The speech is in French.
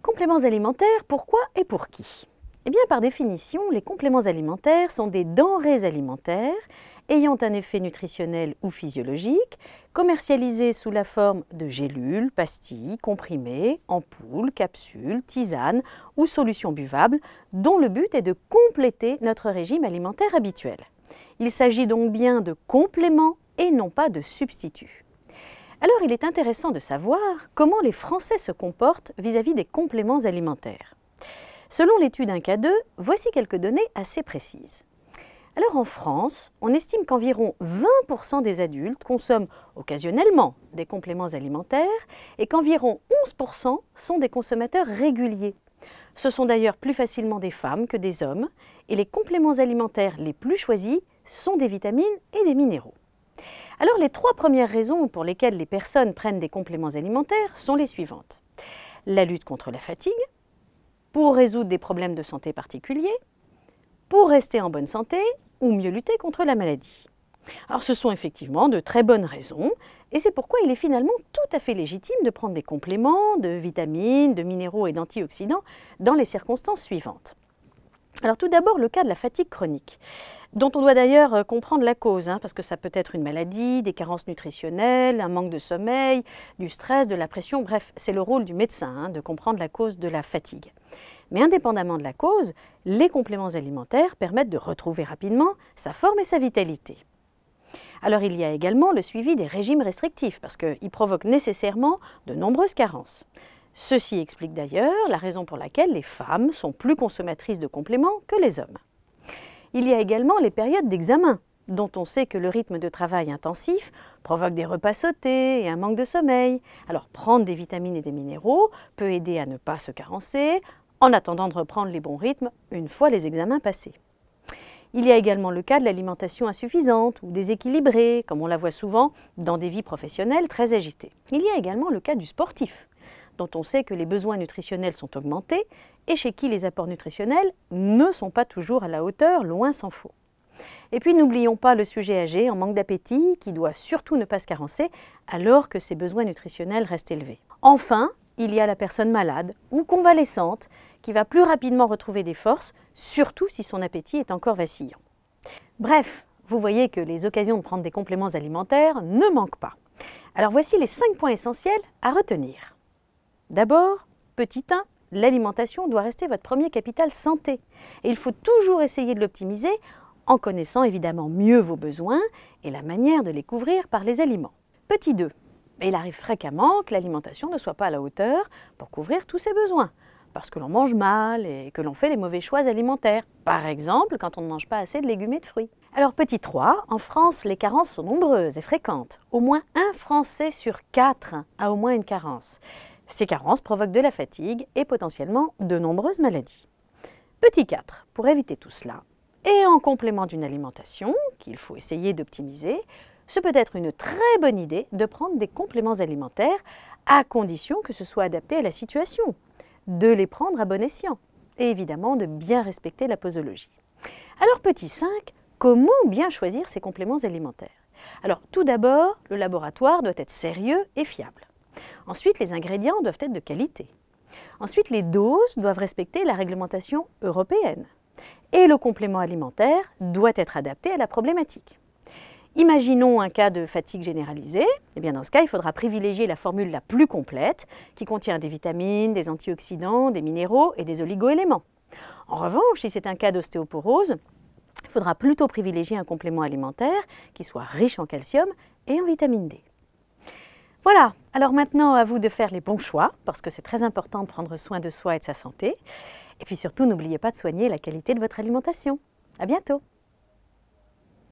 Compléments alimentaires, pourquoi et pour qui? Eh bien, par définition, les compléments alimentaires sont des denrées alimentaires ayant un effet nutritionnel ou physiologique, commercialisées sous la forme de gélules, pastilles, comprimés, ampoules, capsules, tisanes ou solutions buvables, dont le but est de compléter notre régime alimentaire habituel. Il s'agit donc bien de compléments et non pas de substituts. Alors, il est intéressant de savoir comment les Français se comportent vis-à-vis des compléments alimentaires. Selon l'étude 1K2, voici quelques données assez précises. Alors en France, on estime qu'environ 20% des adultes consomment occasionnellement des compléments alimentaires et qu'environ 11% sont des consommateurs réguliers. Ce sont d'ailleurs plus facilement des femmes que des hommes et les compléments alimentaires les plus choisis sont des vitamines et des minéraux. Alors les 3 premières raisons pour lesquelles les personnes prennent des compléments alimentaires sont les suivantes. La lutte contre la fatigue, pour résoudre des problèmes de santé particuliers, pour rester en bonne santé ou mieux lutter contre la maladie. Alors ce sont effectivement de très bonnes raisons et c'est pourquoi il est finalement tout à fait légitime de prendre des compléments de vitamines, de minéraux et d'antioxydants dans les circonstances suivantes. Alors tout d'abord le cas de la fatigue chronique, dont on doit d'ailleurs comprendre la cause, parce que ça peut être une maladie, des carences nutritionnelles, un manque de sommeil, du stress, de la pression, bref, c'est le rôle du médecin de comprendre la cause de la fatigue. Mais indépendamment de la cause, les compléments alimentaires permettent de retrouver rapidement sa forme et sa vitalité. Alors il y a également le suivi des régimes restrictifs, parce qu'ils provoquent nécessairement de nombreuses carences. Ceci explique d'ailleurs la raison pour laquelle les femmes sont plus consommatrices de compléments que les hommes. Il y a également les périodes d'examen, dont on sait que le rythme de travail intensif provoque des repas sautés et un manque de sommeil. Alors prendre des vitamines et des minéraux peut aider à ne pas se carencer, en attendant de reprendre les bons rythmes une fois les examens passés. Il y a également le cas de l'alimentation insuffisante ou déséquilibrée, comme on la voit souvent dans des vies professionnelles très agitées. Il y a également le cas du sportif, dont on sait que les besoins nutritionnels sont augmentés et chez qui les apports nutritionnels ne sont pas toujours à la hauteur, loin s'en faut. Et puis n'oublions pas le sujet âgé en manque d'appétit qui doit surtout ne pas se carencer alors que ses besoins nutritionnels restent élevés. Enfin, il y a la personne malade ou convalescente qui va plus rapidement retrouver des forces, surtout si son appétit est encore vacillant. Bref, vous voyez que les occasions de prendre des compléments alimentaires ne manquent pas. Alors voici les 5 points essentiels à retenir. D'abord, petit 1, l'alimentation doit rester votre premier capital santé. Et il faut toujours essayer de l'optimiser en connaissant évidemment mieux vos besoins et la manière de les couvrir par les aliments. Petit 2, il arrive fréquemment que l'alimentation ne soit pas à la hauteur pour couvrir tous ses besoins, parce que l'on mange mal et que l'on fait les mauvais choix alimentaires. Par exemple, quand on ne mange pas assez de légumes et de fruits. Alors petit 3, en France, les carences sont nombreuses et fréquentes. Au moins un Français sur 4 a au moins une carence. Ces carences provoquent de la fatigue et potentiellement de nombreuses maladies. Petit 4, pour éviter tout cela, et en complément d'une alimentation qu'il faut essayer d'optimiser, ce peut être une très bonne idée de prendre des compléments alimentaires à condition que ce soit adapté à la situation, de les prendre à bon escient et évidemment de bien respecter la posologie. Alors petit 5, comment bien choisir ces compléments alimentaires? Alors tout d'abord, le laboratoire doit être sérieux et fiable. Ensuite, les ingrédients doivent être de qualité. Ensuite, les doses doivent respecter la réglementation européenne. Et le complément alimentaire doit être adapté à la problématique. Imaginons un cas de fatigue généralisée. Eh bien dans ce cas, il faudra privilégier la formule la plus complète, qui contient des vitamines, des antioxydants, des minéraux et des oligoéléments. En revanche, si c'est un cas d'ostéoporose, il faudra plutôt privilégier un complément alimentaire qui soit riche en calcium et en vitamine D. Voilà, alors maintenant à vous de faire les bons choix, parce que c'est très important de prendre soin de soi et de sa santé. Et puis surtout, n'oubliez pas de soigner la qualité de votre alimentation. À bientôt!